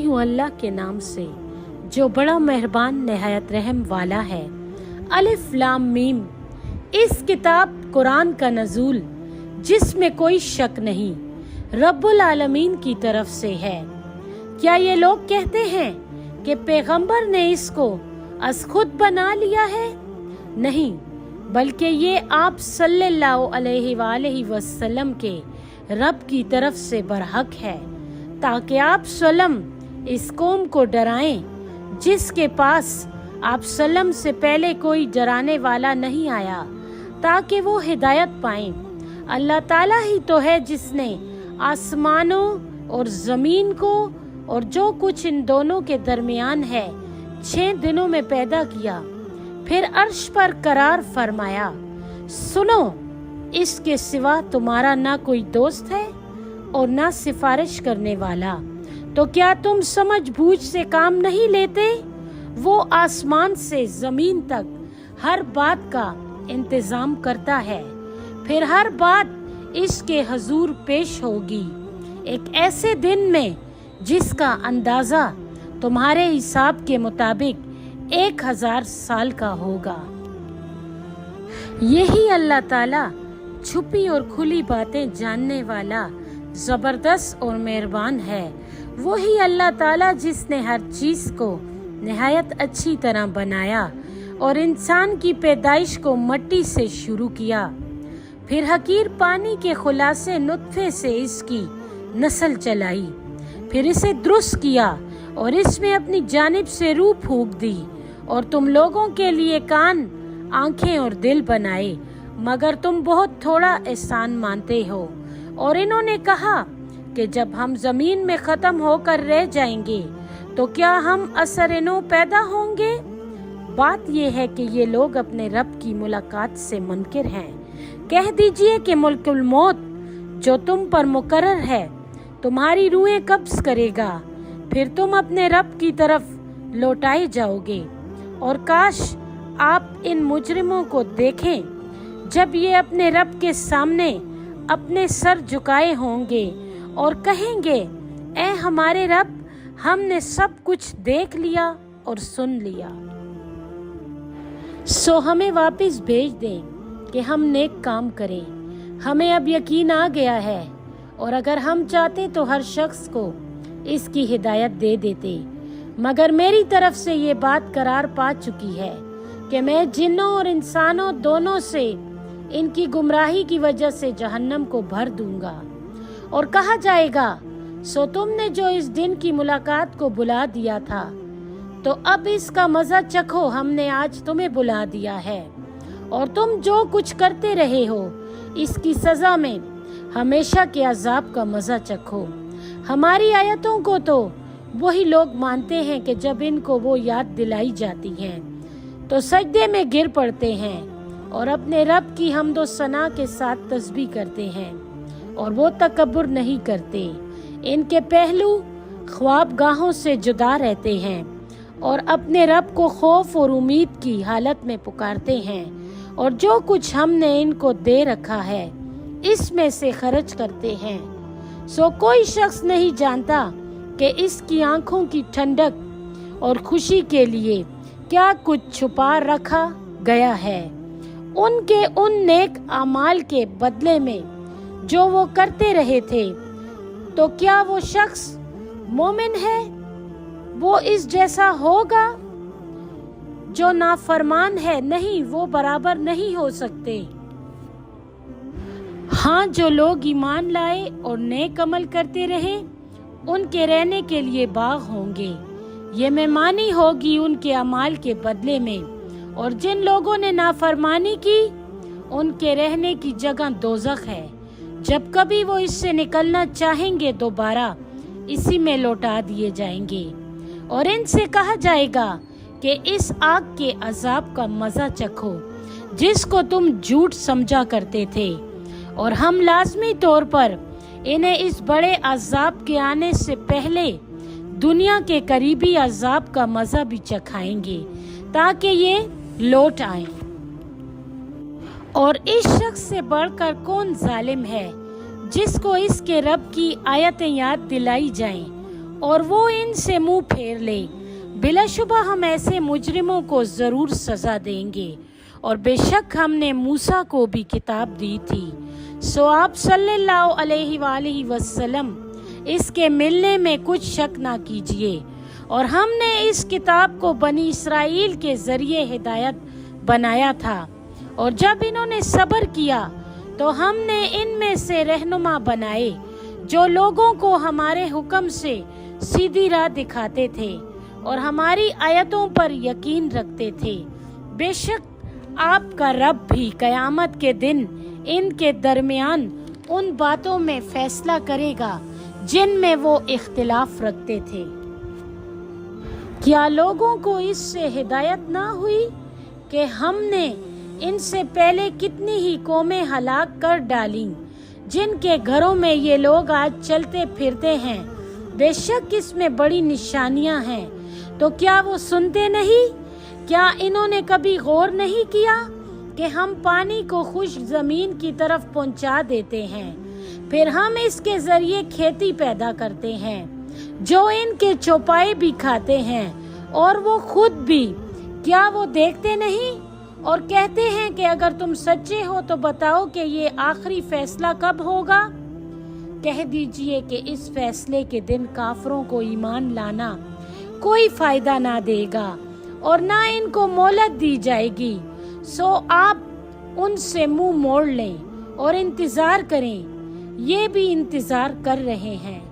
हूँ अल्लाह के नाम से जो बड़ा मेहरबान निहायत रहम वाला है। अलिफ लाम मीम। इस किताब कुरान का नज़ूल जिसमें कोई शक नहीं रब्बुल आलमीन की तरफ से है। क्या ये लोग कहते हैं कि पैगंबर ने इसको अस खुद बना लिया है? नहीं, बल्कि ये आप सल्लल्लाहु अलैहि वसल्लम के रब की तरफ से बरहक है, ताकि आप सल्लम इस कौम को डराएं जिसके पास आप सल्लम से पहले कोई डराने वाला नहीं आया, ताकि वो हिदायत पाएं। अल्लाह ताला ही तो है जिसने आसमानों और ज़मीन को और जो कुछ इन दोनों के दरमियान है 6 दिनों में पैदा किया, फिर अर्श पर करार फरमाया। सुनो, इसके सिवा तुम्हारा ना कोई दोस्त है और ना सिफारिश करने वाला। तो क्या तुम समझ बूझ से काम नहीं लेते? वो आसमान से जमीन तक हर बात का इंतजाम करता है, फिर हर बात इसके हजूर पेश होगी एक ऐसे दिन में जिसका अंदाजा तुम्हारे हिसाब के मुताबिक 1000 साल का होगा। यही अल्लाह ताला छुपी और खुली बातें जानने वाला जबरदस्त और मेहरबान है। वही अल्लाह ताला जिसने हर चीज को निहायत अच्छी तरह बनाया और इंसान की पैदाइश को मिट्टी से शुरू किया, फिर हकीर पानी के खुलासे नुत्फे से इसकी नस्ल चलाई, फिर इसे दुरुस्त किया और इसमें अपनी जानिब से रूह फूंक दी और तुम लोगों के लिए कान, आंखें और दिल बनाए, मगर तुम बहुत थोड़ा एहसान मानते हो। और इन्होंने कहा कि जब हम जमीन में खत्म होकर रह जाएंगे तो क्या हम असर नो पैदा होंगे? बात यह है कि ये लोग अपने रब की मुलाकात से मुनकिर हैं। कह दीजिए कि मुल्कुल मौत जो तुम पर मुकर्रर है तुम्हारी रूहें कब्ज करेगा, फिर तुम अपने रब की तरफ लौटाए जाओगे। और काश आप इन मुजरिमों को देखें जब ये अपने रब के सामने अपने सर झुकाए होंगे और कहेंगे, ऐ हमारे रब, हमने सब कुछ देख लिया और सुन लिया, सो हमें वापस भेज दें कि हम नेक काम करें। हमें अब यकीन आ गया है और अगर हम चाहते तो हर शख्स को इसकी हिदायत दे देते, मगर मेरी तरफ से ये बात करार पा चुकी है कि मैं जिन्नों और इंसानों दोनों से इनकी गुमराही की वजह से जहन्नम को भर दूंगा। और कहा जाएगा, सो तुमने जो इस दिन की मुलाकात को बुला दिया था, तो अब इसका मजा चखो, हमने आज तुम्हें बुला दिया है और तुम जो कुछ करते रहे हो इसकी सजा में हमेशा के अजाब का मजा चखो। हमारी आयतों को तो वही लोग मानते हैं कि जब इनको वो याद दिलाई जाती हैं तो सजदे में गिर पड़ते हैं और अपने रब की हम्दो सना के साथ तस्बीह करते हैं और वो तकब्बुर नहीं करते। इनके पहलू ख्वाबगाहों से जुदा रहते हैं और अपने रब को खौफ और उम्मीद की हालत में पुकारते हैं और जो कुछ हमने इनको दे रखा है इसमें से खर्च करते हैं। सो कोई शख्स नहीं जानता कि इसकी आंखों की ठंडक और खुशी के लिए क्या कुछ छुपा रखा गया है उनके उन नेक अमाल के बदले में जो वो करते रहे थे। तो क्या वो शख्स मोमिन है? वो इस जैसा होगा जो नाफरमान है? नहीं, वो बराबर नहीं हो सकते। हाँ, जो लोग ईमान लाए और नेक अमल करते रहे उनके रहने के लिए बाग होंगे, ये मेहमानी होगी उनके अमाल के बदले में। और जिन लोगों ने नाफरमानी की उनके रहने की जगह दोज़ख है, जब कभी वो इससे निकलना चाहेंगे दोबारा इसी में लौटा दिए जाएंगे। और इनसे कहा जाएगा कि इस आग के अजाब का मजा चखो जिसको तुम झूठ समझा करते थे, और हम लाजमी तौर पर इन्हें इस बड़े अजाब के आने से पहले दुनिया के करीबी अजाब का मजा भी चखाएंगे ताकि ये लौट आए। और इस शख्स से बढ़कर कौन जालिम है जिसको इसके रब की आयतें याद दिलाई जाएं और वो इनसे मुंह फेर ले। बिलाशुबा हम ऐसे मुजरिमों को ज़रूर सज़ा देंगे, और बेशक हमने मूसा को भी किताब दी थी। सो आप सल्लल्लाहु अलैहि वसल्लम इसके मिलने में कुछ शक ना कीजिए, और हमने इस किताब को बनी इसराइल के ज़रिए हिदायत बनाया था, और जब इन्होंने सब्र किया तो हमने इनमें से रहनुमा बनाए जो लोगों को हमारे हुक्म से सीधी राह दिखाते थे और हमारी आयतों पर यकीन रखते थे। बेशक आपका रब भी क़यामत के दिन इनके दरमियान उन बातों में फैसला करेगा जिनमें वो इख्तिलाफ रखते थे। क्या लोगों को इससे हिदायत ना हुई कि हमने इनसे पहले कितनी ही कौमें हलाक कर डालीं, जिनके घरों में ये लोग आज चलते फिरते हैं। बेशक इसमें बड़ी निशानियां हैं, तो क्या वो सुनते नहीं? क्या इन्होंने कभी गौर नहीं किया कि हम पानी को खुश्क ज़मीन की तरफ पहुंचा देते हैं, फिर हम इसके ज़रिए खेती पैदा करते हैं जो इनके चौपाए भी खाते हैं और वो खुद भी। क्या वो देखते नहीं और कहते हैं कि अगर तुम सच्चे हो तो बताओ कि ये आखिरी फैसला कब होगा? कह दीजिए कि इस फैसले के दिन काफरों को ईमान लाना कोई फायदा ना देगा और ना इनको मोहलत दी जाएगी। सो आप उनसे मुंह मोड़ लें और इंतजार करें, ये भी इंतजार कर रहे हैं।